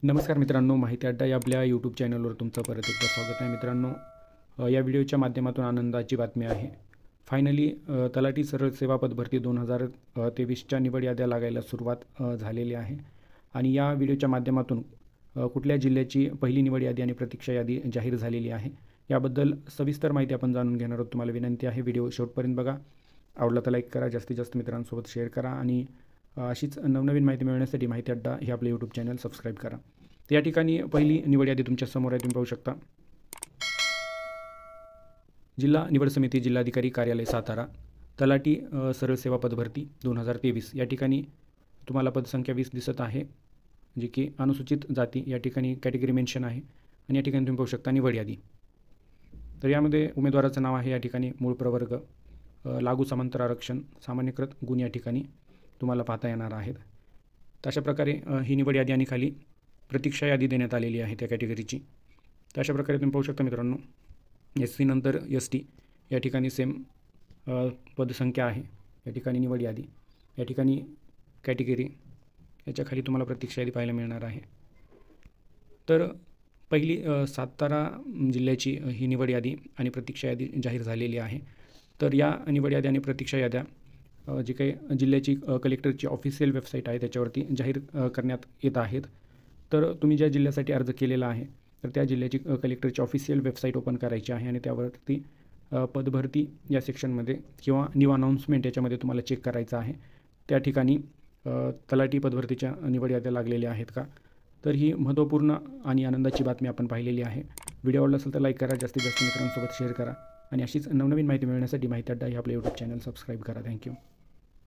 नमस्कार मित्रांनो, माहिती अड्डा या आपल्या यूट्यूब चॅनलवर तुमचं परत एकदा स्वागत आहे. मित्रांनो, या व्हिडिओच्या माध्यमातून आनंदाची बातमी आहे. फायनली तलाठी सरळ सेवा पदभरती 2023च्या निवड याद्या लागायला सुरुवात झालेली आहे. आणि या व्हिडिओच्या माध्यमातून कुठल्या जिल्ह्याची पहिली निवड यादी आणि प्रतीक्षा यादी जाहीर झालेली आहे याबद्दल सविस्तर माहिती आपण जाणून घेणार आहोत. तुम्हाला विनंती आहे, व्हिडिओ शेवटपर्यंत बघा. आवडला तर लाईक करा, जास्तीत जास्त मित्रांसोबत शेअर करा आणि अशीच नवनवीन माहिती मिळवण्यासाठी माहिती अड्डा हे आपले यूट्यूब चॅनल सबस्क्राईब करा. तर या ठिकाणी पहिली निवड यादी तुमच्या समोर आहे, तुम्ही पाहू शकता. जिल्हा निवड समिती, जिल्हाधिकारी कार्यालय सातारा, तलाठी सरळ सेवा पदभरती 2023 या ठिकाणी तुम्हाला पदसंख्या 20 दिसत आहे, जी की अनुसूचित जाती या ठिकाणी कॅटेगरी मेन्शन आहे. आणि या ठिकाणी तुम्ही पाहू शकता निवड यादी. तर यामध्ये उमेदवाराचं नाव आहे या ठिकाणी मूळ प्रवर्ग, लागू समांतर आरक्षण, सामान्यकृत गुण या ठिकाणी तुम्हाला पाहता येणार आहेत. तर अशा प्रकारे ही निवड यादी आणि खाली प्रतीक्षा यादी देण्यात आलेली आहे त्या कॅटेगरीची. तर अशा प्रकारे तुम्ही पाहू शकता मित्रांनो, SC नंतर ST या ठिकाणी सेम पदसंख्या आहे. या ठिकाणी निवड यादी, या ठिकाणी कॅटेगरी, याच्या खाली तुम्हाला प्रतीक्षा यादी पाहायला मिळणार आहे. तर पहिली सातारा जिल्ह्याची ही निवड यादी आणि प्रतीक्षा यादी जाहीर झालेली आहे. तर या निवड यादी आणि प्रतीक्षा याद्या जी काही जिल्ह्याची कलेक्टरची ऑफिशियल वेबसाईट आहे त्याच्यावरती जाहीर करण्यात येत आहेत. तर तुम्ही ज्या जिल्ह्यासाठी अर्ज केलेला आहे तर त्या जिल्ह्याची कलेक्टरची ऑफिशियल वेबसाईट ओपन करायची आहे आणि त्यावरती पदभरती या सेक्शनमध्ये किंवा न्यू अनाऊन्समेंट याच्यामध्ये तुम्हाला चेक करायचं आहे. त्या ठिकाणी तलाठी पदभरतीच्या निवड याद्या लागलेल्या आहेत का. तर ही महत्त्वपूर्ण आणि आनंदाची बातमी आपण पाहिलेली आहे. व्हिडिओ आवडला असेल तर लाईक करा, जास्तीत जास्त मित्रांसोबत शेअर करा आणि अशीच नवनवीन माहिती मिळवण्यासाठी माहिती अड्डा हे आपलं यूट्यूब चॅनल सबस्क्राईब करा. थँक्यू.